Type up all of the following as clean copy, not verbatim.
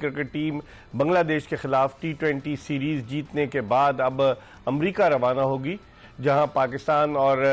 Cricket team Bangladesh के खिलाफ T20 series जीतने के बाद अब अमेरिका रवाना होगी, जहां पाकिस्तान और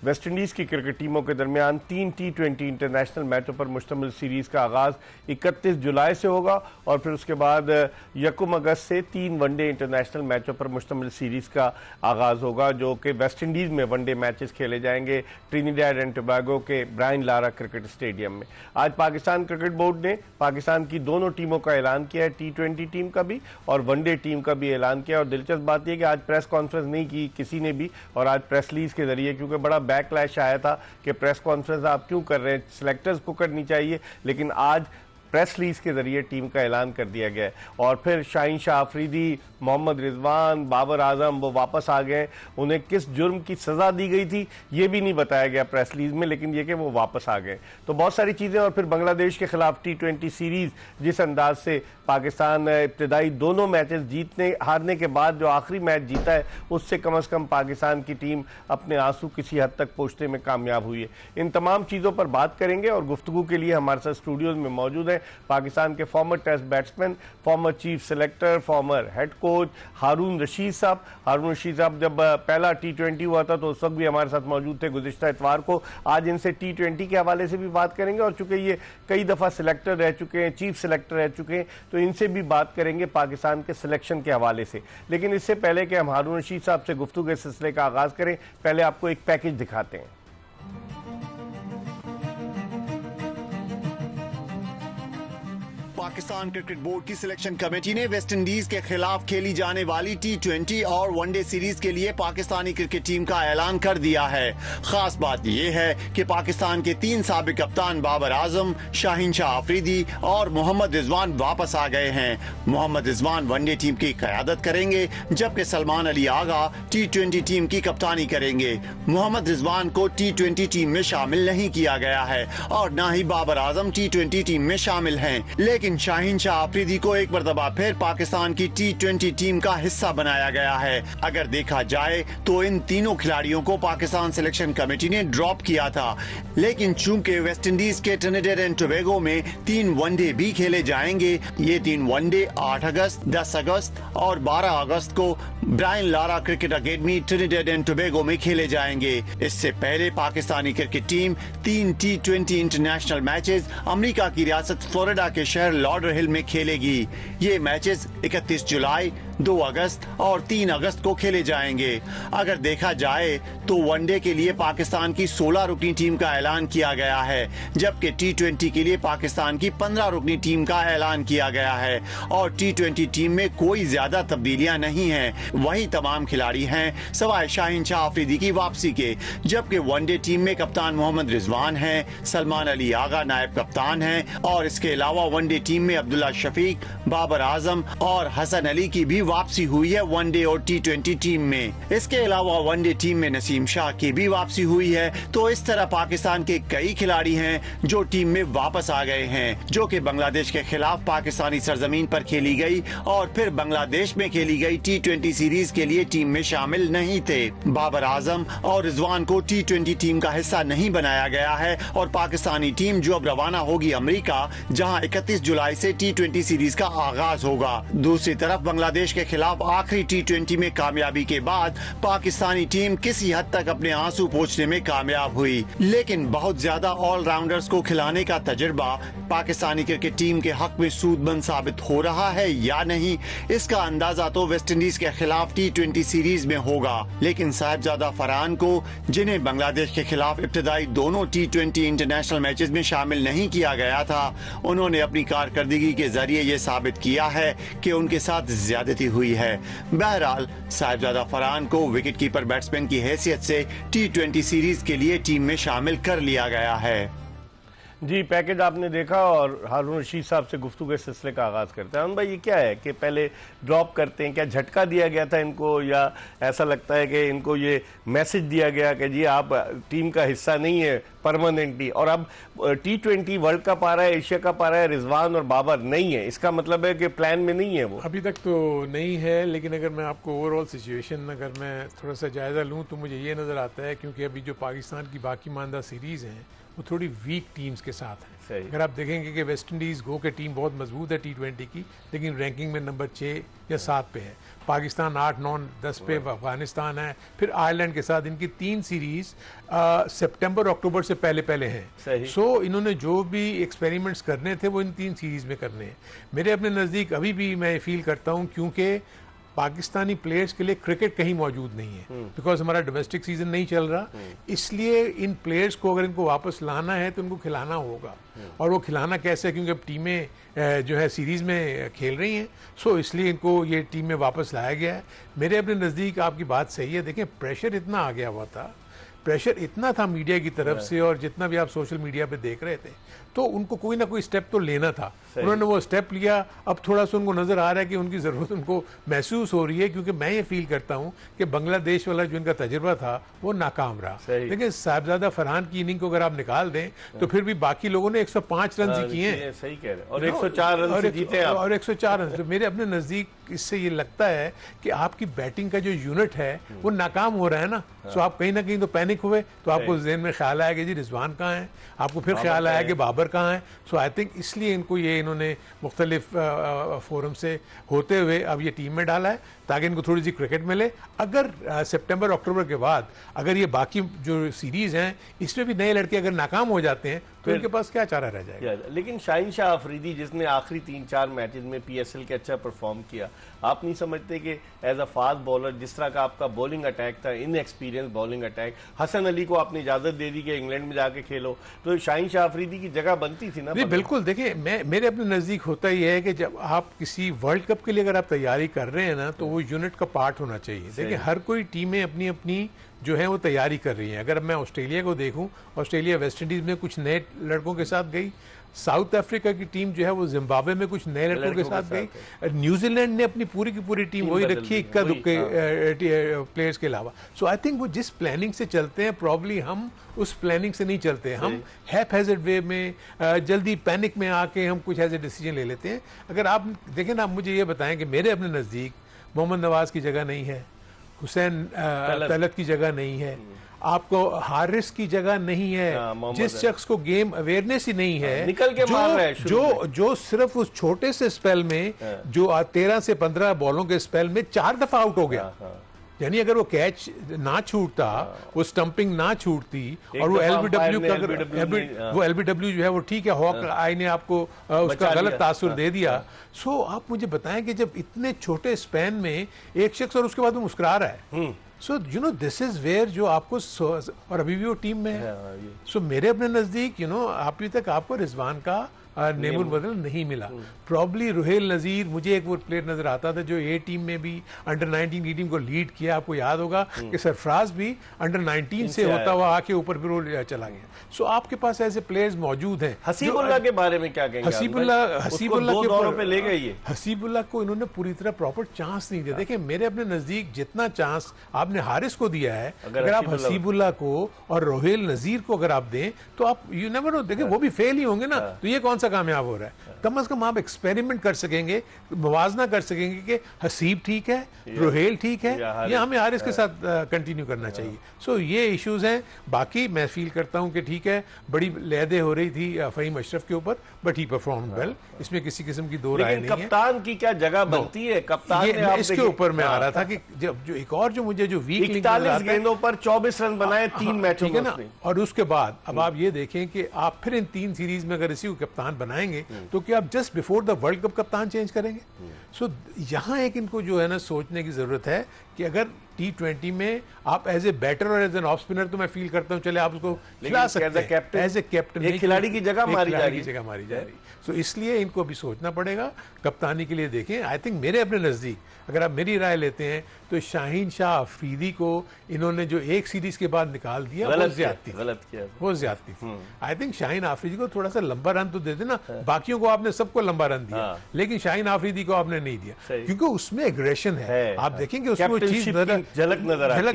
वेस्ट इंडीज़ की क्रिकेट टीमों के दरमियान 3 T20 इंटरनेशनल मैचों पर मुश्तमिल सीरीज़ का आगाज़ 31 जुलाई से होगा और फिर उसके बाद 1 अगस्त से 3 वनडे इंटरनेशनल मैचों पर मुश्तमिल सीरीज़ का आगाज़ होगा, जो कि वेस्ट इंडीज़ में वनडे मैचेस खेले जाएंगे ट्रिनिडाड एंड टोबैगो के ब्रायन लारा क्रिकेट स्टेडियम में। आज पाकिस्तान क्रिकेट बोर्ड ने पाकिस्तान की दोनों टीमों का ऐलान किया है, T20 टीम का भी और वनडे टीम का भी ऐलान किया। और दिलचस्प बात यह कि आज प्रेस कॉन्फ्रेंस नहीं की किसी ने भी, और आज प्रेस रिलीज के जरिए, क्योंकि बड़ा बैकलैश आया था कि प्रेस कॉन्फ्रेंस आप क्यों कर रहे हैं, सिलेक्टर्स को करनी चाहिए, लेकिन आज प्रेस रिलीज के जरिए टीम का ऐलान कर दिया गया है। और फिर शाहीन शाह अफरीदी, मोहम्मद रिजवान, बाबर आजम वो वापस आ गए। उन्हें किस जुर्म की सजा दी गई थी ये भी नहीं बताया गया प्रेस रिलीज में, लेकिन ये कि वो वापस आ गए। तो बहुत सारी चीजें। और फिर बांग्लादेश के खिलाफ T20 सीरीज जिस अंदाज से पाकिस्तान इब्तदाई दोनों मैचेस जीतने हारने के बाद जो आखिरी मैच जीता है, उससे कम से कम पाकिस्तान की टीम अपने आंसू किसी हद तक पोंछने में कामयाब हुई है। इन तमाम चीजों पर बात करेंगे और गुफ्तगू के लिए हमारे साथ स्टूडियोज में मौजूद है पाकिस्तान के former test batsman, former chief selector, former head coach Haroon Rashid साहब। हारून रशीद साहब जब पहला T20 हुआ था तो उस वक्त भी हमारे साथ मौजूद थे गुज़िश्ता इतवार को। आज इनसे T20 के हवाले से भी बात करेंगे और चूंकि ये कई दफ़ा सिलेक्टर रह चुके हैं, चीफ सेलेक्टर रह चुके हैं, तो इनसे भी बात करेंगे पाकिस्तान के सिलेक्शन के हवाले से। लेकिन इससे पहले कि हम हारून रशीद साहब से गुफ्तगू के सिलसिले का आगाज़ करें, पहले आपको एक पैकेज दिखाते हैं। पाकिस्तान क्रिकेट बोर्ड की सिलेक्शन कमेटी ने वेस्ट इंडीज के खिलाफ खेली जाने वाली T20 और वनडे सीरीज के लिए पाकिस्तानी क्रिकेट टीम का ऐलान कर दिया है। खास बात यह है कि पाकिस्तान के 3 साबिक कप्तान बाबर आजम, शाहीन शाह अफरीदी और मोहम्मद रिजवान वापस आ गए हैं। मोहम्मद रिजवान वनडे टीम की क़यादत करेंगे, जबकि सलमान अली आगा T20 टीम की कप्तानी करेंगे। मोहम्मद रिजवान को T20 टीम में शामिल नहीं किया गया है और न ही बाबर आजम T20 टीम में शामिल हैं, लेकिन शाहीन शाह अफरीदी को एक मरतबा फिर पाकिस्तान की T20 टीम का हिस्सा बनाया गया है। अगर देखा जाए तो इन तीनों खिलाड़ियों को पाकिस्तान सिलेक्शन कमेटी ने ड्रॉप किया था, लेकिन चूंकि वेस्ट इंडीज के ट्रिनिडाड एंड टोबैगो में 3 वनडे भी खेले जाएंगे, ये 3 वनडे 8 अगस्त, 10 अगस्त और 12 अगस्त को Brian Lara cricket academy Trinidad and Tobago में खेले जाएंगे। इससे पहले Pakistani cricket team 3 T20 international matches America की रियासत फ्लोरिडा के शहर लॉडरहिल में खेलेगी। ये मैचेस 31 जुलाई, 2 अगस्त और 3 अगस्त को खेले जाएंगे। अगर देखा जाए तो वनडे के लिए पाकिस्तान की 16 रुकनी टीम का ऐलान किया गया है, जबकि T20 के लिए पाकिस्तान की 15 रुकनी टीम का ऐलान किया गया है और T20 टीम में कोई ज्यादा तब्दीलियां नहीं हैं। वही तमाम खिलाड़ी हैं सवाए शाहीन शाह अफरीदी की वापसी के, जबकि वनडे टीम में कप्तान मोहम्मद रिजवान हैं, सलमान अली आगा नायब कप्तान हैं और इसके अलावा वनडे टीम में अब्दुल्ला शफीक, बाबर आजम और हसन अली की भी वापसी हुई है वनडे और T20 टीम में। इसके अलावा वनडे टीम में नसीम शाह की भी वापसी हुई है। तो इस तरह पाकिस्तान के कई खिलाड़ी हैं जो टीम में वापस आ गए हैं, जो कि बांग्लादेश के खिलाफ पाकिस्तानी सरजमीन पर खेली गई और फिर बांग्लादेश में खेली गई T20 सीरीज के लिए टीम में शामिल नहीं थे। बाबर आजम और रिजवान को T20 टीम का हिस्सा नहीं बनाया गया है और पाकिस्तानी टीम जो अब रवाना होगी अमेरिका, जहां 31 जुलाई से T20 सीरीज का आगाज होगा। दूसरी तरफ बांग्लादेश के खिलाफ आखिरी T20 में कामयाबी के बाद पाकिस्तानी टीम किसी हद तक अपने आंसू पोंछने में कामयाब हुई, लेकिन बहुत ज्यादा ऑलराउंडर्स को खिलाने का तजुर्बा पाकिस्तानी क्रिकेट टीम के हक में सूदमंद साबित हो रहा है या नहीं, इसका अंदाजा तो वेस्ट इंडीज के खिलाफ T20 सीरीज में होगा। लेकिन साहिबजादा फरहान को, जिन्हें बांग्लादेश के खिलाफ इब्तदाई दोनों T20 इंटरनेशनल मैचेस में शामिल नहीं किया गया था, उन्होंने अपनी कारकर्दगी के जरिए ये साबित किया है कि उनके साथ ज्यादती हुई है। बहरहाल साहिबजादा फरहान को विकेट कीपर बैट्समैन की हैसियत से T20 सीरीज के लिए टीम में शामिल कर लिया गया है। जी, पैकेज आपने देखा और हारून रशीद साहब से गुफ्तगू के सिलसिले का आगाज़ करते हैं। भाई, ये क्या है कि पहले ड्रॉप करते हैं, क्या झटका दिया गया था इनको, या ऐसा लगता है कि इनको ये मैसेज दिया गया कि जी आप टीम का हिस्सा नहीं है परमानेंटली, और अब T20 वर्ल्ड कप आ रहा है, एशिया कप आ रहा है, रिजवान और बाबर नहीं है, इसका मतलब है कि प्लान में नहीं है वो? अभी तक तो नहीं है, लेकिन अगर मैं आपको ओवरऑल सिचुएशन अगर मैं थोड़ा सा जायज़ा लूँ तो मुझे ये नज़र आता है, क्योंकि अभी जो पाकिस्तान की बाकी मानदा सीरीज़ हैं वो थोड़ी वीक टीम्स के साथ है। सही। अगर आप देखेंगे कि वेस्ट इंडीज गो के टीम बहुत मजबूत है T20 की, लेकिन रैंकिंग में नंबर 6 या 7 पे है। पाकिस्तान 8, 9, 10 पे, अफगानिस्तान है, फिर आयरलैंड के साथ इनकी 3 सीरीज सितंबर अक्टूबर से पहले हैं। सो इन्होंने जो भी एक्सपेरिमेंट्स करने थे वो इन 3 सीरीज में करने हैं। मेरे अपने नज़दीक अभी भी मैं फील करता हूँ, क्योंकि पाकिस्तानी प्लेयर्स के लिए क्रिकेट कहीं मौजूद नहीं है, बिकॉज हमारा डोमेस्टिक सीजन नहीं चल रहा, इसलिए इन प्लेयर्स को अगर इनको वापस लाना है तो इनको खिलाना होगा। और वो खिलाना कैसे है, क्योंकि अब टीमें जो है सीरीज में खेल रही हैं, सो इसलिए इनको ये टीम में वापस लाया गया है। मेरे अपने नज़दीक आपकी बात सही है। देखें, प्रेशर इतना आ गया हुआ था, प्रेशर इतना था मीडिया की तरफ से, और जितना भी आप सोशल मीडिया पे देख रहे थे, तो उनको कोई ना कोई स्टेप तो लेना था। उन्होंने वो स्टेप लिया। अब थोड़ा सा उनको नजर आ रहा है कि उनकी जरूरत उनको महसूस हो रही है, क्योंकि मैं ये फील करता हूं कि बांग्लादेश वाला जो इनका तजुर्बा था वो नाकाम रहा। लेकिन साहिबजादा फरहान की इनिंग को अगर आप निकाल दें तो फिर भी बाकी लोगों ने 105 रन ही किए हैं। सही कह रहे हैं। और 104 रन से जीते हैं और 104 रन। तो मेरे अपने नजदीक इससे ये लगता है कि आपकी बैटिंग का जो यूनिट है वो नाकाम हो रहा है ना। सो आप कहीं ना कहीं तो पैनिक हुए, तो आपको ज़हन में ख्याल आया कि जी रिजवान कहाँ है, आपको फिर ख्याल आया कि बाबर कहाँ है। सो आई थिंक इसलिए इनको ये इन्होंने मुख्तलिफ फोरम से होते हुए अब ये टीम में डाला है, ताकि इनको थोड़ी सी क्रिकेट मिले। अगर सितंबर अक्टूबर के बाद अगर ये बाकी जो सीरीज हैं इसमें भी नए लड़के अगर नाकाम हो जाते हैं तो इनके पास क्या चारा रह जाएगा। लेकिन शाहीन शाह अफरीदी जिसने आखिरी 3-4 मैचेस में PSL के अच्छा परफॉर्म किया, आप नहीं समझते कि एज अ फास्ट बॉलर जिस तरह का आपका बॉलिंग अटैक था, inexperience bowling attack, Hasan Ali को आपने इजाजत दे दी कि इंग्लैंड में जाके खेलो, तो शाहीन शाह अफरीदी की जगह बनती थी ना? बिल्कुल। देखिए, मेरे अपने नज़दीक होता ही है कि जब आप किसी वर्ल्ड कप के लिए अगर आप तैयारी कर रहे हैं ना, तो वो यूनिट का पार्ट होना चाहिए। देखिए, हर कोई टीमें अपनी अपनी जो है वो तैयारी कर रही हैं। अगर मैं ऑस्ट्रेलिया को देखूं, ऑस्ट्रेलिया वेस्ट इंडीज में कुछ नए लड़कों के साथ गई, साउथ अफ्रीका की टीम जो है वो जिम्बाब्वे में कुछ नए लड़कों के साथ गई, न्यूजीलैंड ने अपनी पूरी की पूरी टीम वही रखी इक्का दुक्के प्लेयर्स के अलावा। सो आई थिंक वो जिस प्लानिंग से चलते हैं, प्रॉब्ली हम उस प्लानिंग से नहीं चलते, हम हैप-हैज़र्ड वे में जल्दी पैनिक में आके हम कुछ ऐसे डिसीजन ले लेते हैं। अगर आप देखें ना, आप मुझे ये बताएं कि मेरे अपने नज़दीक मोहम्मद नवाज की जगह नहीं है, हुसैन तलत की जगह नहीं है, आपको हारिस की जगह नहीं है। जिस शख्स को गेम अवेयरनेस ही नहीं है, निकल के मार रहा है, जो सिर्फ उस छोटे से स्पेल में जो 13 से 15 बॉलों के स्पेल में 4 दफा आउट हो गया। यानी अगर वो कैच ना छूटता, वो स्टंपिंग ना छूटती, और वो एलबीडब्ल्यू का वो एलबीडब्ल्यू जो है वो ठीक है, हॉक आई ने आपको उसका गलत तासुर दे दिया। सो आप मुझे बताएं कि जब इतने छोटे स्पैन में एक शख्स और उसके बाद वो मुस्कुरा रहा है, so you know this is where जो आपको, और अभी भी वो टीम में है। सो मेरे अपने नजदीक अभी तक आपको रिजवान का नेमुल बदल नहीं मिला। प्रॉब्ली रुहेल नज़ीर, मुझे एक वो प्लेयर नजर आता था जो ए टीम में भी अंडर 19 की टीम को लीड किया। आपको याद होगा कि सरफराज भी अंडर 19 से होता हुआ आके ऊपर फिर वो चला गया। सो आपके पास ऐसे प्लेयर्स मौजूद हैं। हसीबुल्लाह के बारे में क्या कहेंगे? हसीबुल्लाह को इन्होंने पूरी तरह प्रॉपर चांस नहीं दिया। देखिए, मेरे अपने नजदीक जितना चांस आपने हारिस को दिया है, अगर आप हसीबुल्लाह को और रुहेल नज़ीर को अगर आप दें तो आप यू नेवर नो, देखिए वो भी फेल ही होंगे ना, तो ये कौन सा कामयाब हो रहा है? कम से कम आप एक्सपेरिमेंट कर सकेंगे, मुवाजना कर सकेंगे कि हसीब ठीक है, रुहेल ठीक है, या हमें हारिस के साथ कंटिन्यू करना चाहिए। सो ये इश्यूज हैं। बाकी मैं फील करता हूं कि ठीक है, बड़ी लहदे हो रही थी फहीम अशरफ के ऊपर, बट ही परफॉर्म वेल, इसमें किसी किस्म की दो राय नहीं है। कप्तान की क्या जगह बनती है? कप्तान ने इसके ऊपर मैं आ रहा था कि जब जो एक और जो मुझे जो वीक 41 गेंदों पर 24 रन बनाए 3 मैचों में ना, और उसके बाद अब आप ये देखें कि आप फिर इन 3 सीरीज में अगर इसी को कप्तान बनाएंगे तो क्या आप just before the world cup कप्तान चेंज करेंगे? सो यहाँ एक इनको जो है ना सोचने की जरूरत है कि अगर T20 में आप एज ए बैटर और एज एन ऑफ स्पिनर, तो मैं फील करता हूँ चले आप उसको खिला सकते हैं एज ए कैप्टन, एक खिलाड़ी की जगह मारी जा रही। तो इसलिए इनको अभी सोचना पड़ेगा कप्तानी के लिए। देखें, आई थिंक मेरे अपने नजदीक अगर आप मेरी राय लेते हैं तो शाहीन शाह अफरीदी को इन्होंने जो एक सीरीज के बाद निकाल दिया, वो ज्यादती थी। आई थिंक शाहीन अफरीदी को थोड़ा सा लंबा रन तो दे देना, बाकियों को आपने सबको लंबा रन दिया, लेकिन शाहीन अफरीदी को आपने नहीं दिया, क्योंकि उसमें एग्रेशन है। आप देखेंगे उसमें वो चीज झलक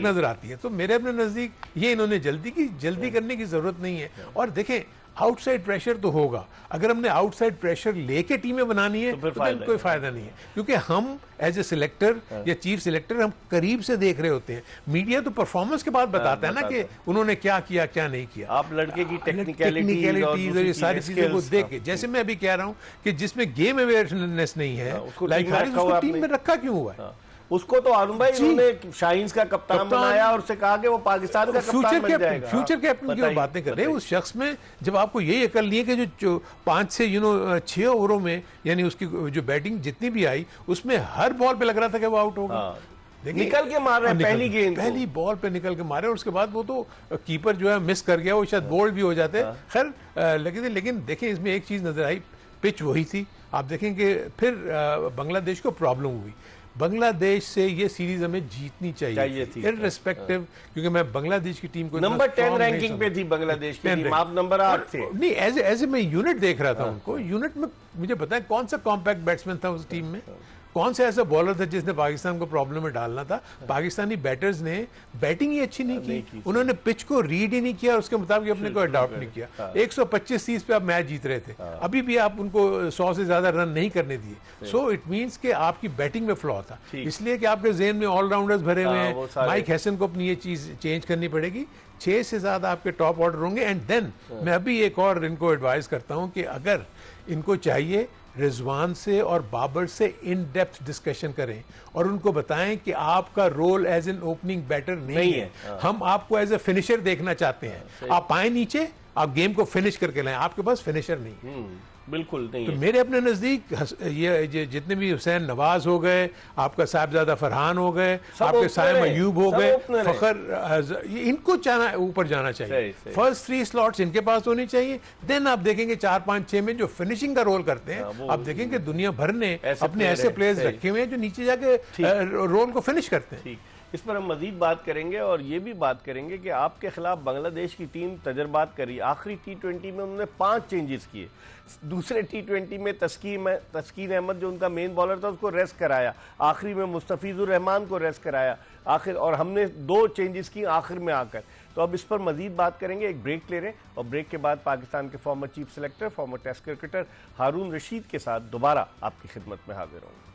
नजर आती है। तो मेरे अपने नजदीक ये इन्होंने जल्दी करने की जरूरत नहीं है। और देखें, आउटसाइड प्रेशर तो होगा, अगर हमने आउटसाइड प्रेशर लेके टीमें बनानी है तो फिर कोई फायदा नहीं है, क्योंकि हम एज ए सिलेक्टर या चीफ सिलेक्टर हम करीब से देख रहे होते हैं। मीडिया तो परफॉर्मेंस के बाद बताता है ना कि उन्होंने क्या किया क्या नहीं किया। आप लड़के की टेक्निकलिटीज और ये सारी चीजों को देख के, जैसे मैं अभी कह रहा हूं कि जिसमें गेम अवेयरनेस नहीं है, लाइक हारिस उसको टीम में रखा क्यों हुआ है? उसको तो अरुण भाई उन्होंने शाहीन्स का कप्तान बनाया और उससे कहा कि वो पाकिस्तान का कप्तान बन जाएगा। फ्यूचर कैप्टन की बातें कर रहे हैं उस शख्स में, जब आपको यही अकल नहीं है कि जो 5 से 6 ओवरों में यानी उसकी जो बैटिंग जितनी भी आई उसमें हर बॉल पे लग रहा था कि वो आउट होगा। निकल के मार रहे हैं पहली बॉल पे निकल के मारे, और उसके बाद वो तो कीपर जो है मिस कर गया, वो शायद बोल्ड भी हो जाते। खैर लेकिन देखें इसमें एक चीज नजर आई, पिच वही थी। आप देखेंगे फिर बांग्लादेश को प्रॉब्लम हुई। बांग्लादेश से ये सीरीज हमें जीतनी चाहिए थी इररिस्पेक्टिव, क्योंकि मैं बांग्लादेश की टीम को नंबर 10 रैंकिंग पे थी बांग्लादेश की टीम, आप नंबर 8 थे। नहीं, एज ए मैं यूनिट देख रहा था उनको, यूनिट में मुझे पता है कौन सा कॉम्पैक्ट बैट्समैन था उस टीम में, कौन सा ऐसा बॉलर था जिसने पाकिस्तान को प्रॉब्लम में डालना था। पाकिस्तानी बैटर्स ने बैटिंग ही अच्छी नहीं की, उन्होंने पिच को रीड ही नहीं किया, उसके मुताबिक अपने को अडॉप्ट नहीं किया। 125-30 पे आप मैच जीत रहे थे, अभी भी आप उनको 100 से ज्यादा रन नहीं करने दिए। सो इट मींस कि आपकी बैटिंग में फ्लॉ था, इसलिए कि आपके जेहन में ऑलराउंडर भरे हुए हैं। माइक हैसन को अपनी ये चीज चेंज करनी पड़ेगी। 6 से ज्यादा आपके टॉप ऑर्डर होंगे। एंड देन मैं अभी एक और इनको एडवाइस करता हूं कि अगर इनको चाहिए रिजवान से और बाबर से इन डेप्थ डिस्कशन करें और उनको बताएं कि आपका role as an opening batter नहीं है। हम आपको एज ए फिनिशर देखना चाहते हैं। आप आए नीचे, आप गेम को फिनिश करके लाएं, आपके पास फिनिशर नहीं। बिल्कुल नहीं तो मेरे अपने नजदीक ये जितने भी हुसैन नवाज हो गए, आपका साहिबजादा फरहान हो गए, आपके साइम अयूब हो गए, फखर, इनको ऊपर जाना चाहिए। फर्स्ट 3 स्लॉट्स इनके पास होनी चाहिए। देन आप देखेंगे 4, 5, 6 में जो फिनिशिंग का रोल करते हैं, आप देखेंगे दुनिया भर ने अपने ऐसे प्लेयर्स रखे हुए हैं जो नीचे जाके रोल को फिनिश करते हैं। इस पर हम मजीद बात करेंगे और ये भी बात करेंगे कि आपके खिलाफ बांग्लादेश की टीम तजर्बात करी। आखिरी T20 में उन्होंने 5 चेंजेस किए। दूसरे T20 में तस्कीन अहमद जो उनका मेन बॉलर था उसको रेस्ट कराया, आखिरी में मुस्तफिजुर रहमान को रेस्ट कराया आखिर, और हमने 2 चेंजेस की आखिर में आकर। तो अब इस पर मजीद बात करेंगे, एक ब्रेक ले रहे हैं और ब्रेक के बाद पाकिस्तान के former chief selector, former test cricketer Haroon Rashid के साथ दोबारा आपकी खिदमत में हाजिर होंगे।